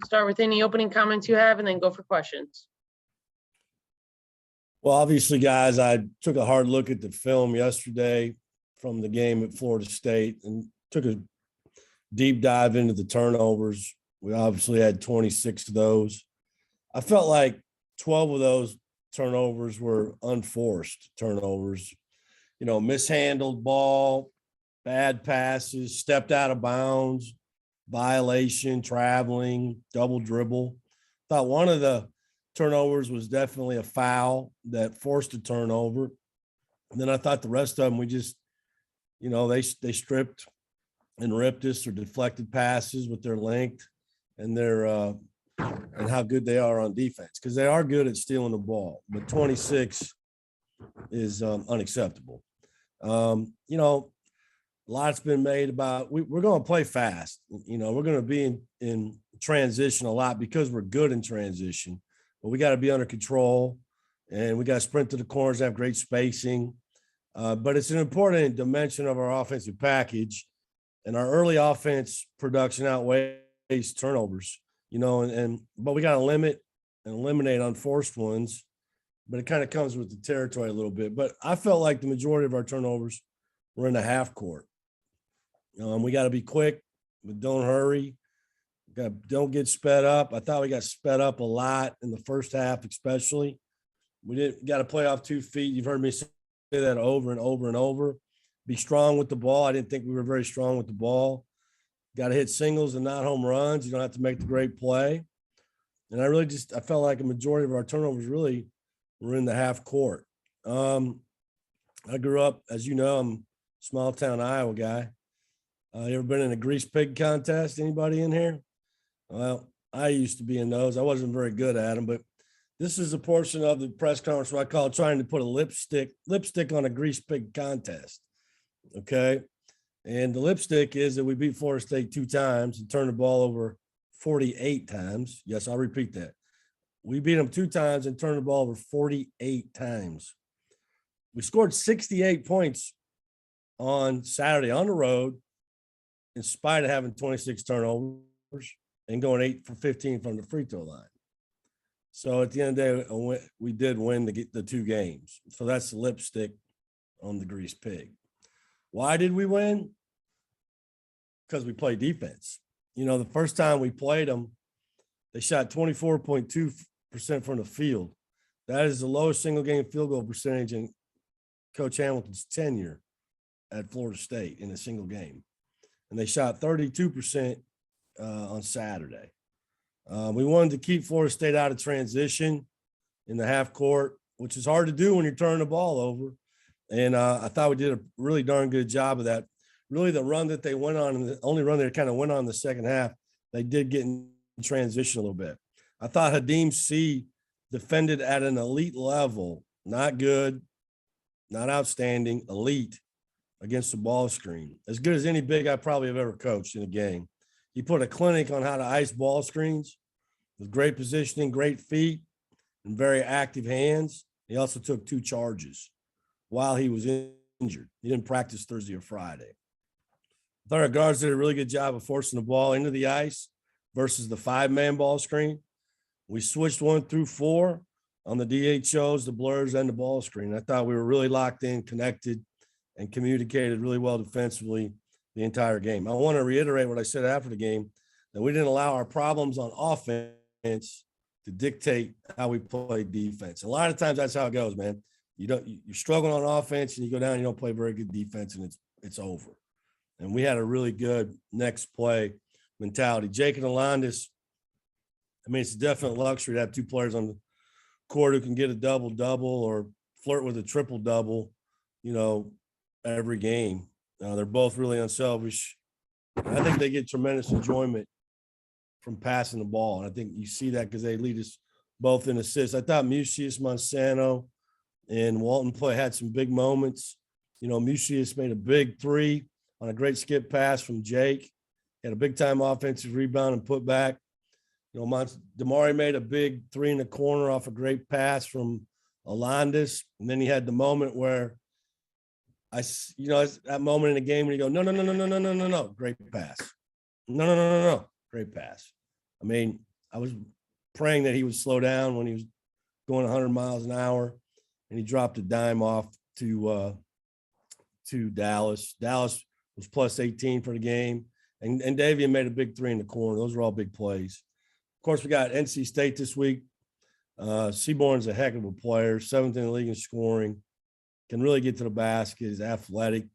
Start with any opening comments you have and then go for questions. Well, obviously, guys, I took a hard look at the film yesterday from the game at Florida State and took a deep dive into the turnovers. We obviously had 26 of those. I felt like 12 of those turnovers were unforced turnovers, mishandled ball, bad passes, stepped out of bounds, violation, traveling, double dribble. Thought one of the turnovers was definitely a foul that forced a turnover. And then I thought the rest of them, we just, they stripped and ripped us or deflected passes with their length and their and how good they are on defense, because they are good at stealing the ball. But 26 is unacceptable. A lot's been made about we're going to play fast. We're going to be in transition a lot because we're good in transition, but we got to be under control and we got to sprint to the corners, have great spacing. But it's an important dimension of our offensive package, and our early offense production outweighs turnovers, but we got to limit and eliminate unforced ones, but it kind of comes with the territory a little bit. But I felt like the majority of our turnovers were in the half court. We got to be quick, but don't hurry. Don't get sped up. I thought we got sped up a lot in the first half, especially. We got to play off 2 feet. You've heard me say that over and over and over. Be strong with the ball. I didn't think we were very strong with the ball. Got to hit singles and not home runs. You don't have to make the great play. And I felt like a majority of our turnovers really were in the half court. I grew up, as you know, I'm a small town Iowa guy. You ever been in a grease pig contest? Anybody in here? Well, I used to be in those. I wasn't very good at them, but this is a portion of the press conference where I call trying to put a lipstick on a grease pig contest. Okay. And the lipstick is that we beat Florida State 2 times and turned the ball over 48 times. Yes, I'll repeat that. We beat them 2 times and turned the ball over 48 times. We scored 68 points on Saturday on the road, in spite of having 26 turnovers and going 8 for 15 from the free throw line. So at the end of the day, we did win the 2 games. So that's the lipstick on the grease pig. Why did we win? Because we played defense. The first time we played them, they shot 24.2% from the field. That is the lowest single game field goal percentage in Coach Hamilton's tenure at Florida State in a single game. And they shot 32% on Saturday. We wanted to keep Florida State out of transition in the half court, which is hard to do when you're turning the ball over. And I thought we did a really darn good job of that. Really, the run that they went on, and the only run they kind of went on in the second half, they did get in transition a little bit. I thought Hadim C defended at an elite level, not good, not outstanding, elite, against the ball screen. As good as any big I probably have ever coached in a game. He put a clinic on how to ice ball screens with great positioning, great feet, and very active hands. He also took 2 charges while he was injured. He didn't practice Thursday or Friday. I thought our guards did a really good job of forcing the ball into the ice versus the 5-man ball screen. We switched 1 through 4 on the DHOs, the blurs, and the ball screen. I thought we were really locked in, connected, and communicated really well defensively the entire game. I want to reiterate what I said after the game, that we didn't allow our problems on offense to dictate how we play defense. A lot of times that's how it goes, man. You're struggling on offense and you go down, you don't play very good defense, and it's over. And we had a really good next play mentality. Jake and Alondis, it's a definite luxury to have 2 players on the court who can get a double-double or flirt with a triple-double, every game. They're both really unselfish. I think they get tremendous enjoyment from passing the ball. And I think you see that because they lead us both in assists. I thought Mucius, Monsanto, and Walton had some big moments. Mucius made a big 3 on a great skip pass from Jake. He had a big-time offensive rebound and put back. Damari made a big 3 in the corner off a great pass from Alondis. And then he had the moment where that moment in the game when you go, no, great pass. No, Great pass. I mean, I was praying that he would slow down when he was going 100 miles an hour, and he dropped a dime off to Dallas. Dallas was plus 18 for the game, and Davian made a big three in the corner. Those were all big plays. Of course, we got NC State this week. Seaborn's a heck of a player, 7th in the league in scoring, can really get to the basket, is athletic,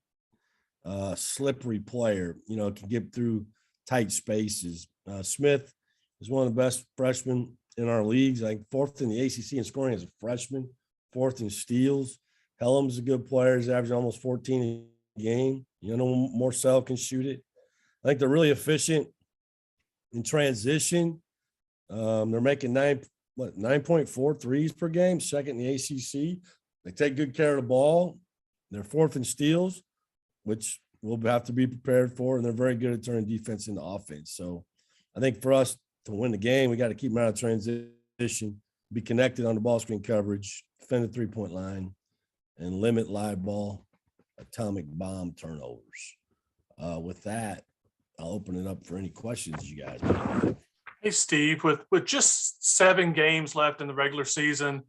slippery player, can get through tight spaces. Smith is one of the best freshmen in our leagues. I think 4th in the ACC in scoring as a freshman, 4th in steals. Hellam's a good player. He's averaging almost 14 a game. Morcell can shoot it. I think they're really efficient in transition. They're making 9.4 threes per game, 2nd in the ACC. They take good care of the ball. They're 4th in steals, which we'll have to be prepared for, and they're very good at turning defense into offense. So I think for us to win the game, we got to keep them out of transition, be connected on the ball screen coverage, defend the three-point line, and limit live ball, atomic bomb turnovers. With that, I'll open it up for any questions you guys have. Hey, Steve, with just 7 games left in the regular season,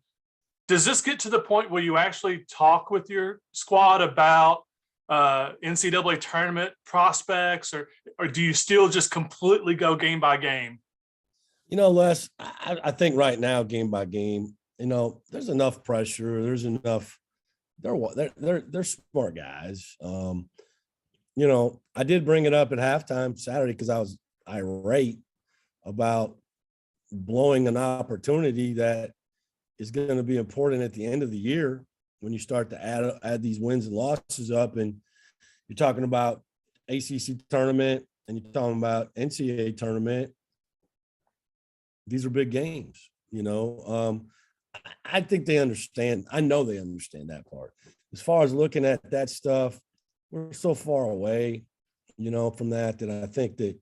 does this get to the point where you actually talk with your squad about NCAA tournament prospects, or do you still just completely go game by game? Les, I think right now, game by game, there's enough pressure. There's enough. They're smart guys. I did bring it up at halftime Saturday because I was irate about blowing an opportunity that is going to be important at the end of the year when you start to add these wins and losses up, and you're talking about ACC tournament and you're talking about NCAA tournament. These are big games, I think they understand. I know they understand that part. As far as looking at that stuff, we're so far away, from that I think that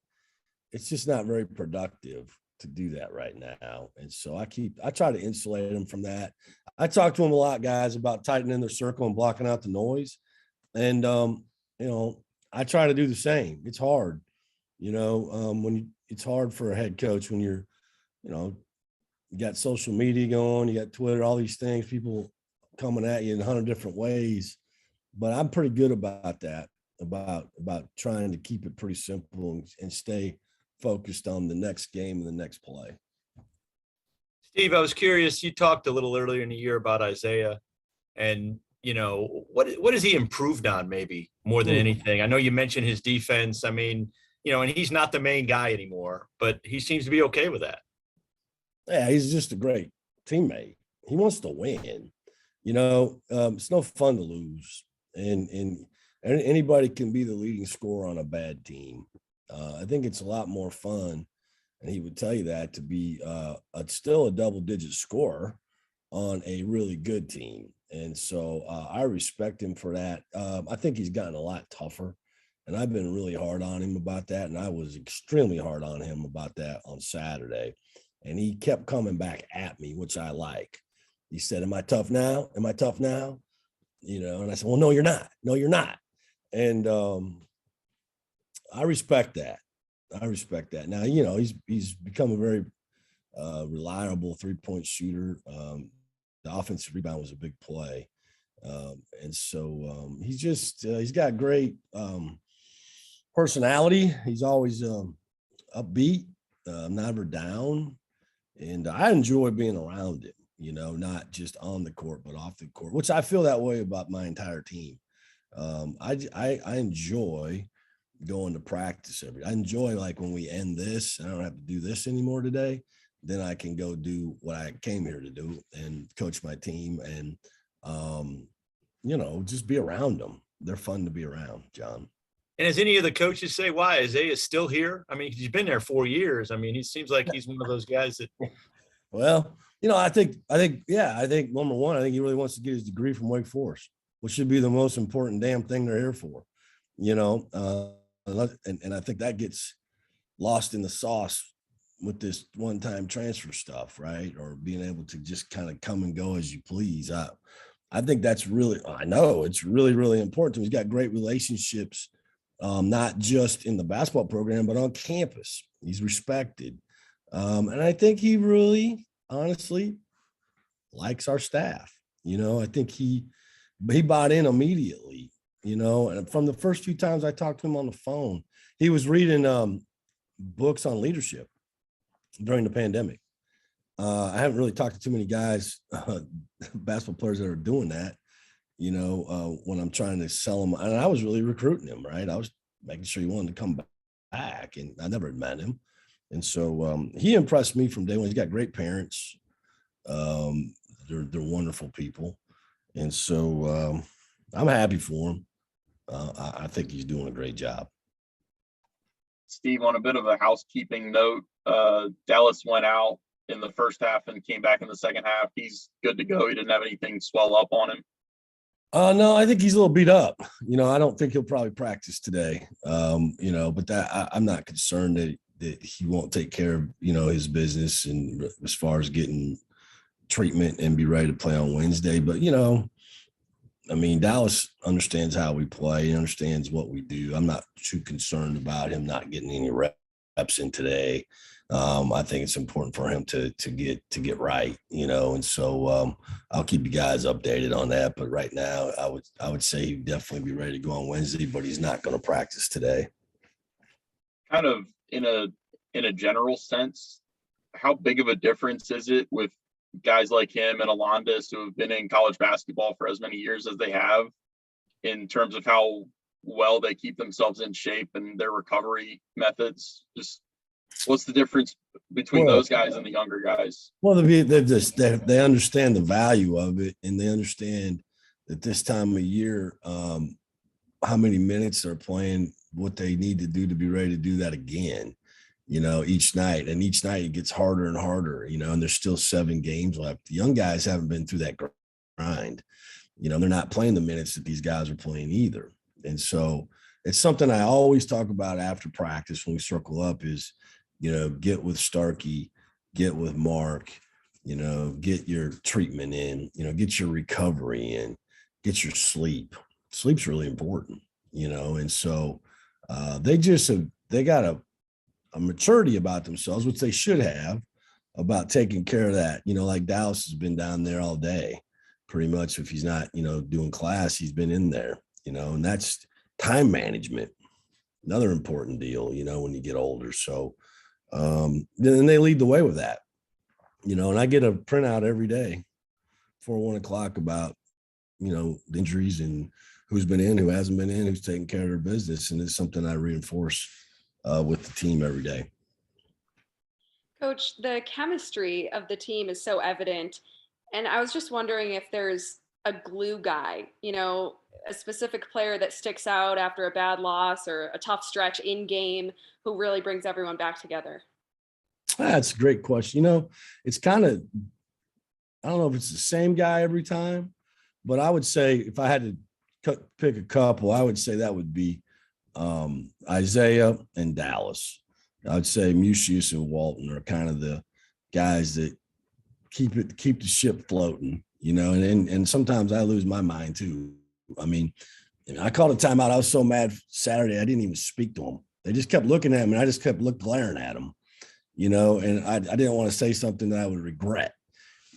it's just not very productive to do that right now. And so I try to insulate them from that. I talk to them a lot, guys, about tightening their circle and blocking out the noise. And, I try to do the same. It's hard, it's hard for a head coach when you're, you got social media going, you got Twitter, all these things, people coming at you in 100 different ways. But I'm pretty good about that, about trying to keep it pretty simple and stay focused on the next game and the next play. Steve, I was curious, you talked a little earlier in the year about Isaiah, and what has he improved on maybe more than anything? I know you mentioned his defense. I mean, and he's not the main guy anymore, but he seems to be okay with that. Yeah, he's just a great teammate. He wants to win. It's no fun to lose, and anybody can be the leading scorer on a bad team. I think it's a lot more fun, and he would tell you that, to be still a double-digit scorer on a really good team. And so I respect him for that. I think he's gotten a lot tougher, and I've been really hard on him about that, and I was extremely hard on him about that on Saturday. And he kept coming back at me, which I like. He said, "Am I tough now? Am I tough now?" And I said, "Well, no, you're not. No, you're not." And I respect that. Now, he's become a very reliable 3-point shooter. The offensive rebound was a big play. And so he's got great personality. He's always upbeat, never down. And I enjoy being around him, not just on the court, but off the court, which I feel that way about my entire team. I enjoy going to practice I enjoy, like, when we end this, I don't have to do this anymore today, then I can go do what I came here to do and coach my team and, just be around them. They're fun to be around, John. And as any of the coaches say, why Isaiah is still here? I mean, he's been there 4 years. I mean, he seems like he's one of those guys that. Well, I think number one, I think he really wants to get his degree from Wake Forest, which should be the most important damn thing they're here for, and I think that gets lost in the sauce with this one-time transfer stuff, right? Or being able to just kind of come and go as you please. I think that's really, I know it's really, really important. He's got great relationships not just in the basketball program, but on campus. He's respected. And I think he really, honestly, likes our staff. I think he bought in immediately, and from the first few times I talked to him on the phone, he was reading books on leadership during the pandemic. I haven't really talked to too many guys, basketball players that are doing that, when I'm trying to sell them. And I was really recruiting him, right? I was making sure he wanted to come back, and I never had met him. And so he impressed me from day one. He's got great parents. They're wonderful people. And so I'm happy for him. I think he's doing a great job. Steve, on a bit of a housekeeping note, Dallas went out in the first half and came back in the second half. He's good to go. He didn't have anything swell up on him. No, I think he's a little beat up. I don't think he'll probably practice today. But that I'm not concerned that he won't take care of, his business and as far as getting treatment and be ready to play on Wednesday. But, Dallas understands how we play. He understands what we do. I'm not too concerned about him not getting any reps in today. I think it's important for him to get right, and so I'll keep you guys updated on that. But right now, I would say he'd definitely be ready to go on Wednesday, but he's not going to practice today. Kind of in a general sense, how big of a difference is it with guys like him and Alondas who have been in college basketball for as many years as they have, in terms of how well they keep themselves in shape and their recovery methods? Just what's the difference between those guys and the younger guys? Well, they understand the value of it, and they understand that this time of year, how many minutes they're playing, what they need to do to be ready to do that again, each night. And each night it gets harder and harder, and there's still 7 games left. The young guys haven't been through that grind. They're not playing the minutes that these guys are playing either. And so it's something I always talk about after practice when we circle up is, get with Starkey, get with Mark, get your treatment in, get your recovery in, get your sleep. Sleep's really important, and so they got a maturity about themselves, which they should have, about taking care of that. Like Dallas has been down there all day, pretty much. If he's not, doing class, he's been in there, and that's time management, another important deal, when you get older. So then they lead the way with that, and I get a printout every day before 1 o'clock about, the injuries and who's been in, who hasn't been in, who's taking care of their business. And it's something I reinforce with the team every day. Coach, the chemistry of the team is so evident. And I was just wondering if there's a glue guy, a specific player that sticks out after a bad loss or a tough stretch in game who really brings everyone back together. That's a great question. It's kind of, I don't know if it's the same guy every time, but I would say if I had to pick a couple, I would say that would be Isaiah and Dallas. I'd say Musius and Walton are kind of the guys that keep the ship floating, and sometimes I lose my mind too. I called a timeout. I was so mad Saturday, I didn't even speak to them. They just kept looking at me, and I just kept glaring at them, and I didn't want to say something that I would regret,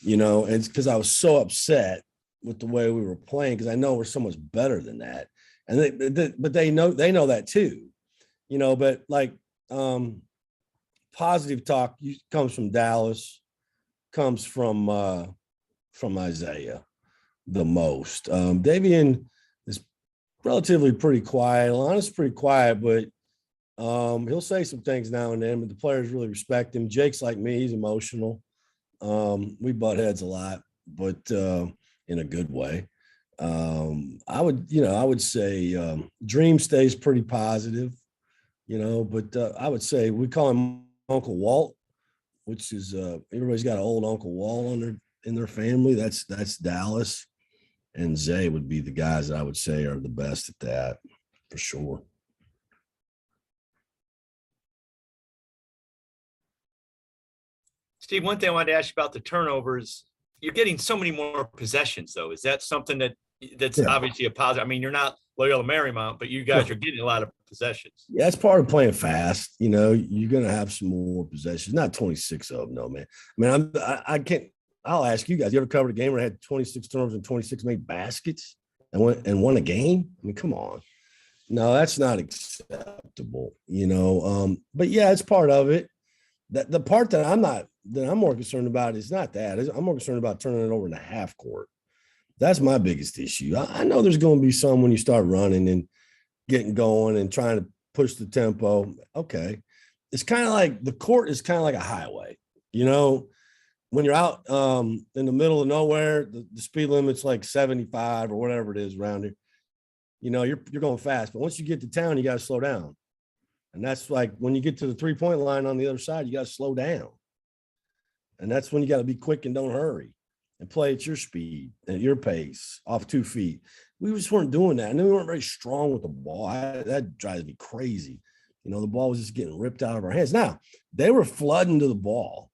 and it's because I was so upset with the way we were playing, because I know we're so much better than that. And but they know that too, but like positive talk comes from Dallas, comes from Isaiah the most. Davian is relatively pretty quiet. Alana's pretty quiet, but he'll say some things now and then, but the players really respect him. Jake's like me, he's emotional. We butt heads a lot, but in a good way. I would say Dream stays pretty positive, but I would say we call him Uncle Walt, which is everybody's got an old Uncle Walt in their family. That's Dallas, and Zay would be the guys that I would say are the best at that for sure. Steve, one thing I wanted to ask you about the turnovers. You're getting so many more possessions, though. Is that something that's obviously a positive? You're not Loyola Marymount, but you guys are getting a lot of possessions. Yeah, that's part of playing fast. You know, you're gonna have some more possessions. Not 26 of them, no, man. I mean, I can't. I'll ask you guys. You ever covered a game where I had 26 turnovers and 26 made baskets and won a game? I mean, come on. No, that's not acceptable. You know, but yeah, it's part of it. That the part that I'm more concerned about is not that. I'm more concerned about turning it over in the half court. That's my biggest issue. I know there's going to be some when you start running and getting going and trying to push the tempo. Okay. It's kind of like the court is kind of like a highway. You know, when you're out in the middle of nowhere, the speed limit's like 75 or whatever it is around here. You know, you're going fast. But once you get to town, you got to slow down. And that's like when you get to the 3-point line on the other side, you got to slow down. And that's when you got to be quick and don't hurry and play at your speed, at your pace, off 2 feet. We just weren't doing that. And then we weren't very strong with the ball. That drives me crazy. You know, the ball was just getting ripped out of our hands. Now, they were flooding to the ball,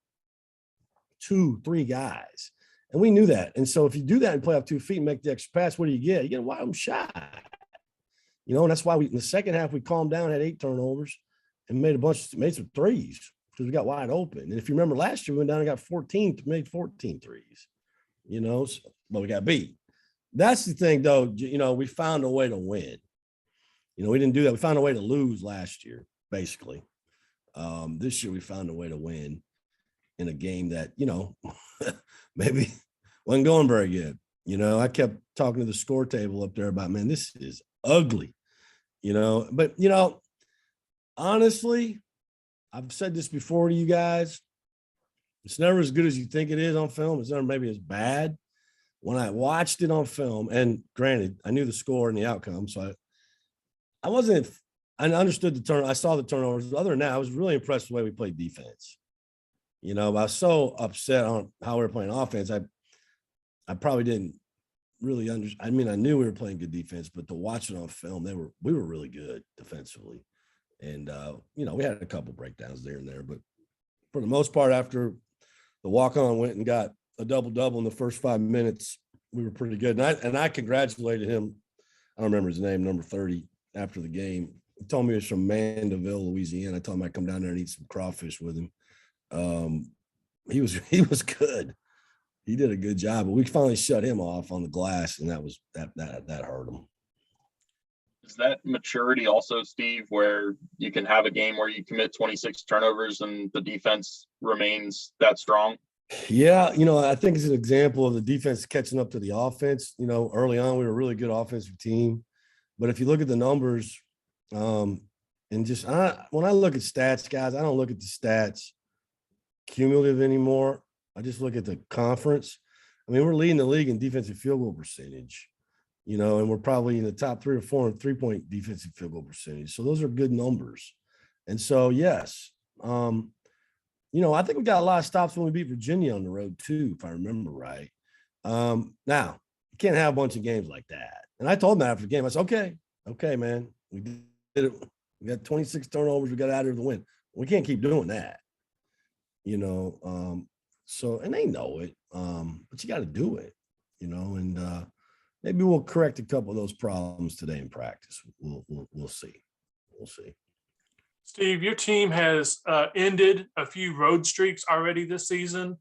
2, 3 guys. And we knew that. And so if you do that and play off 2 feet and make the extra pass, what do you get? You get a wild shot. You know, and that's why in the second half, we calmed down, had 8 turnovers and made some threes because we got wide open. And if you remember last year, we went down and got made 14 threes, you know, but we got beat. That's the thing, though. You know, we found a way to win. You know, we didn't do that. We found a way to lose last year, basically. This year, we found a way to win in a game that, you know, maybe wasn't going very good. You know, I kept talking to the score table up there about, man, this is ugly. You know, but, you know, honestly, I've said this before to you guys. It's never as good as you think it is on film. It's never maybe as bad. When I watched it on film, and granted, I knew the score and the outcome, so I understood the turn. I saw the turnovers. Other than that, I was really impressed with the way we played defense. You know, I was so upset on how we were playing offense. I probably didn't really I mean, I knew we were playing good defense, but to watch it on film, we were really good defensively. And you know, we had a couple breakdowns there and there, but for the most part, after the walk-on went and got a double-double in the first 5 minutes, we were pretty good. And I congratulated him. I don't remember his name, number 30, after the game. He told me he was from Mandeville, Louisiana. I told him I'd come down there and eat some crawfish with him. He was good. He did a good job, but we finally shut him off on the glass, and that hurt him. Is that maturity also, Steve, where you can have a game where you commit 26 turnovers and the defense remains that strong? Yeah, you know, I think it's an example of the defense catching up to the offense. You know, early on, we were a really good offensive team. But if you look at the numbers, and just when I look at stats, guys, I don't look at the stats cumulative anymore. I just look at the conference. I mean, we're leading the league in defensive field goal percentage, you know, and we're probably in the top 3 or 4 in 3-point defensive field goal percentage. So those are good numbers. And so, yes, you know, I think we got a lot of stops when we beat Virginia on the road too, if I remember right. Now, you can't have a bunch of games like that. And I told him after the game, I said, okay, man, we did it. We got 26 turnovers. We got out of the win. We can't keep doing that, you know. So, and they know it, but you got to do it, you know, and maybe we'll correct a couple of those problems today in practice. We'll see. We'll see. Steve, your team has ended a few road streaks already this season,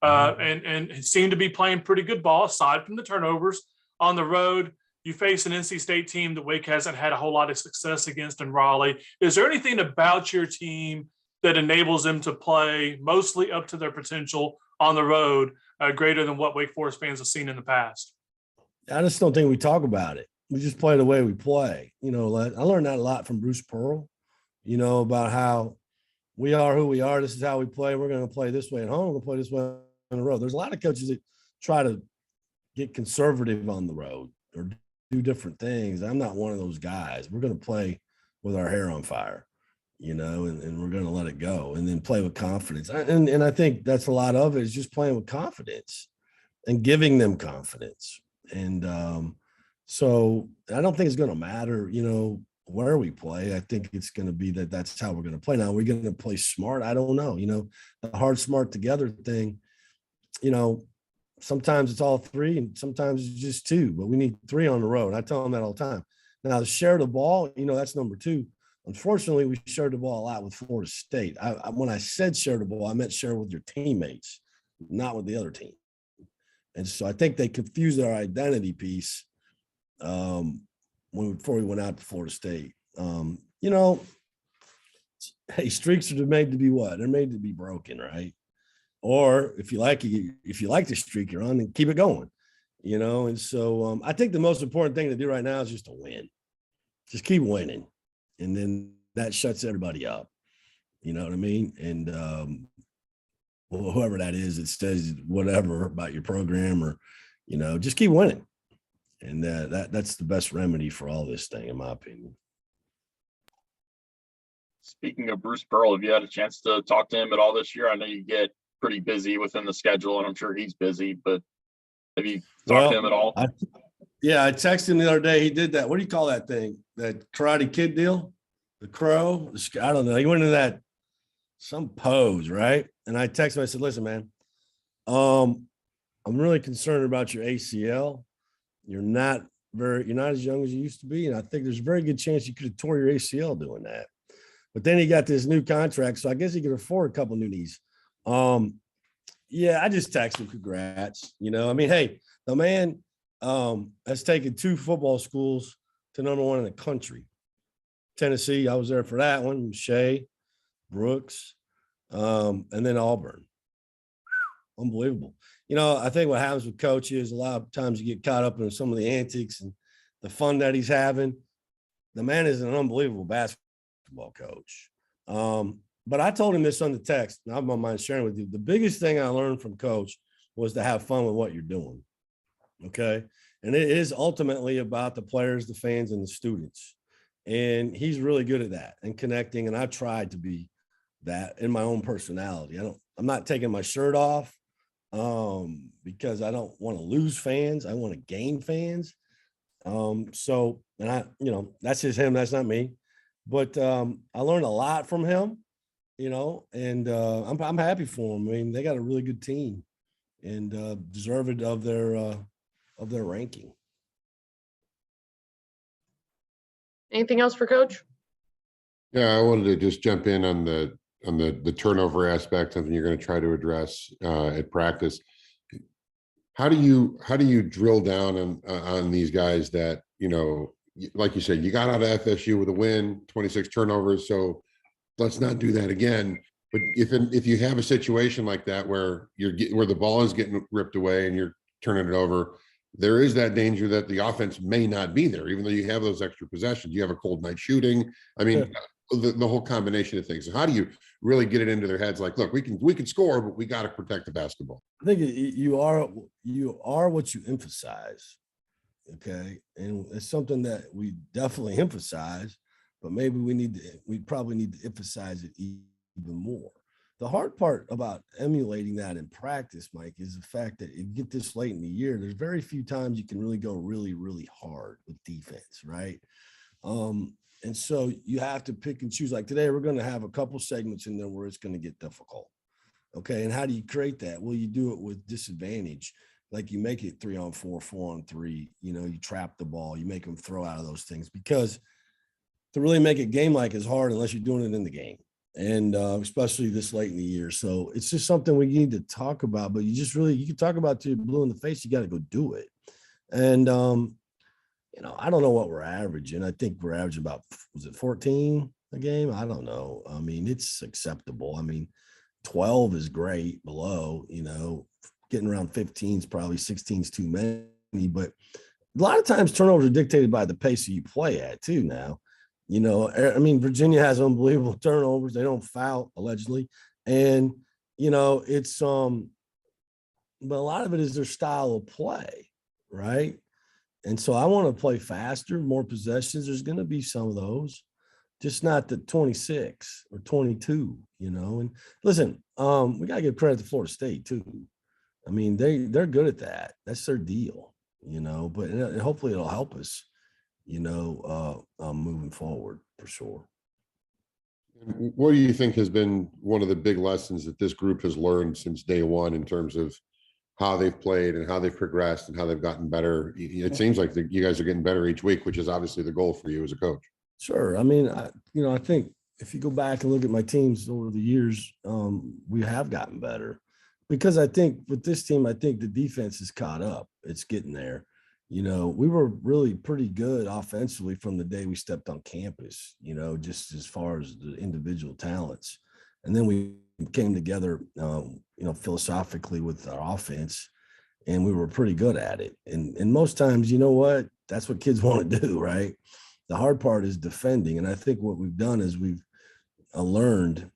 and seem to be playing pretty good ball aside from the turnovers. On the road, you face an NC State team that Wake hasn't had a whole lot of success against in Raleigh. Is there anything about your team that enables them to play mostly up to their potential on the road, greater than what Wake Forest fans have seen in the past? I just don't think we talk about it. We just play the way we play. You know, I learned that a lot from Bruce Pearl, you know, about how we are who we are. This is how we play. We're going to play this way at home. We're going to play this way on the road. There's a lot of coaches that try to get conservative on the road or do different things. I'm not one of those guys. We're going to play with our hair on fire, you know, and we're going to let it go and then play with confidence. And I think that's a lot of it is just playing with confidence and giving them confidence. And so I don't think it's going to matter, you know, where we play. I think it's going to be that's how we're going to play. Now, we're going to play smart. I don't know, you know, the hard, smart together thing, you know, sometimes it's all 3 and sometimes it's just 2, but we need 3 on the road. I tell them that all the time. Now, to share the ball, that's number two. Unfortunately, we shared the ball a lot with Florida State. When I said share the ball, I meant share with your teammates, not with the other team. And so I think they confused our identity piece before we went out to Florida State. Hey, streaks are made to be what? They're made to be broken, right? Or if you like the streak you're on, then keep it going. And so I think the most important thing to do right now is just to win. Just keep winning. And then that shuts everybody up. You know what I mean? And whoever that is that says whatever about your program or, just keep winning. And that's the best remedy for all this thing, in my opinion. Speaking of Bruce Pearl, have you had a chance to talk to him at all this year? I know you get pretty busy within the schedule, and I'm sure he's busy, but have you talked to him at all? I texted him the other day. He did that. What do you call that thing? That Karate Kid deal? The crow? I don't know. He went into some pose, right? And I texted him. I said, listen, man, I'm really concerned about your ACL. You're not as young as you used to be. And I think there's a very good chance you could have tore your ACL doing that. But then he got this new contract, so I guess he could afford a couple new knees. I just texted him, congrats. Hey, the man has taken 2 football schools to number 1 in the country. Tennessee, I was there for that one. Shea, Brooks, and then Auburn. Unbelievable. I think what happens with coaches, a lot of times you get caught up in some of the antics and the fun that he's having. The man is an unbelievable basketball coach. But I told him this on the text, and I don't mind sharing with you. The biggest thing I learned from Coach was to have fun with what you're doing. Okay. And it is ultimately about the players, the fans, and the students. And he's really good at that and connecting. And I tried to be that in my own personality. I'm not taking my shirt off because I don't want to lose fans. I want to gain fans. That's just him. That's not me. But I learned a lot from him, and I'm happy for him. I mean, they got a really good team and deserved of their ranking. Anything else for Coach? Yeah, I wanted to just jump in on the turnover aspect, something you're going to try to address at practice. How do you drill down on these guys that, like you said, you got out of FSU with a win, 26 turnovers. So let's not do that again. But if you have a situation like that where where the ball is getting ripped away and you're turning it over, there is that danger that the offense may not be there, even though you have those extra possessions. You have a cold night shooting. I mean, the whole combination of things. So how do you really get it into their heads? Like, look, we can score, but we got to protect the basketball. I think you are what you emphasize. Okay. And it's something that we definitely emphasize, but maybe we probably need to emphasize it even more. The hard part about emulating that in practice, Mike, is the fact that you get this late in the year, there's very few times you can really go really, really hard with defense, right? And so you have to pick and choose. Like today, we're going to have a couple segments in there where it's going to get difficult. Okay. And how do you create that? Well, you do it with disadvantage. Like you make it 3-on-4, 4-on-3, you trap the ball, you make them throw out of those things, because to really make it game-like is hard unless you're doing it in the game. And especially this late in the year. So it's just something we need to talk about, but you can talk about till you're blue in the face, you got to go do it. And, I don't know what we're averaging. I think we're averaging about, was it 14 a game? I don't know. I mean, it's acceptable. I mean, 12 is great below, getting around 15 is probably 16 is too many, but a lot of times turnovers are dictated by the pace that you play at too now. I mean, Virginia has unbelievable turnovers. They don't foul allegedly. And, it's, but a lot of it is their style of play. Right. And so I want to play faster, more possessions. There's going to be some of those, just not the 26 or 22, and listen, we got to give credit to Florida State too. I mean, they're good at that. That's their deal, but hopefully it'll help us, moving forward for sure. What do you think has been one of the big lessons that this group has learned since day one in terms of how they've played and how they've progressed and how they've gotten better. It seems like you guys are getting better each week, which is obviously the goal for you as a coach. Sure. I mean, I think if you go back and look at my teams over the years, we have gotten better because I think with this team, I think the defense is caught up. It's getting there. We were really pretty good offensively from the day we stepped on campus, just as far as the individual talents. And then we came together, philosophically with our offense, and we were pretty good at it. And most times, you know what? That's what kids want to do, right? The hard part is defending. And I think what we've done is we've learned,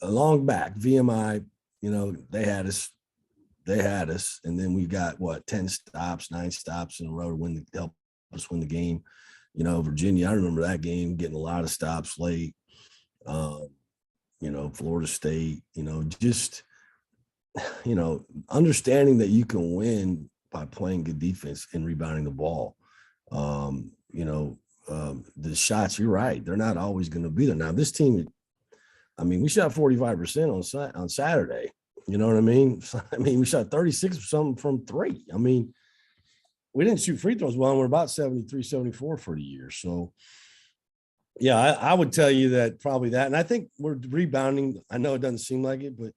along back, VMI, they had us, and then we got 10 stops, 9 stops in a row to help us win the game. Virginia, I remember that game, getting a lot of stops late. Florida State, just understanding that you can win by playing good defense and rebounding the ball. The shots, you're right, they're not always going to be there. Now, this team, we shot 45% on Saturday. You know what I mean? We shot 36 or something from 3. We didn't shoot free throws well, and we're about 73, 74 for the year. So, yeah, I would tell you that probably that. And I think we're rebounding. I know it doesn't seem like it, but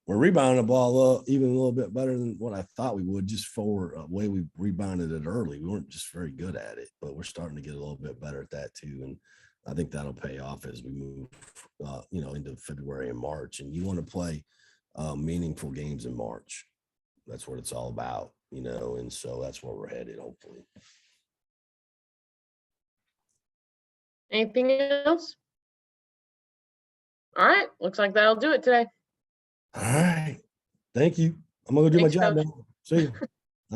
we're rebounding the ball even a little bit better than what I thought we would, just for the way we rebounded it early. We weren't just very good at it, but we're starting to get a little bit better at that too. And I think that'll pay off as we move, into February and March. And you want to play meaningful games in March. That's what it's all about, and so that's where we're headed, hopefully. Anything else? All right. Looks like that'll do it today. All right. Thank you. I'm going to do Thanks, my job Coach. now. See you.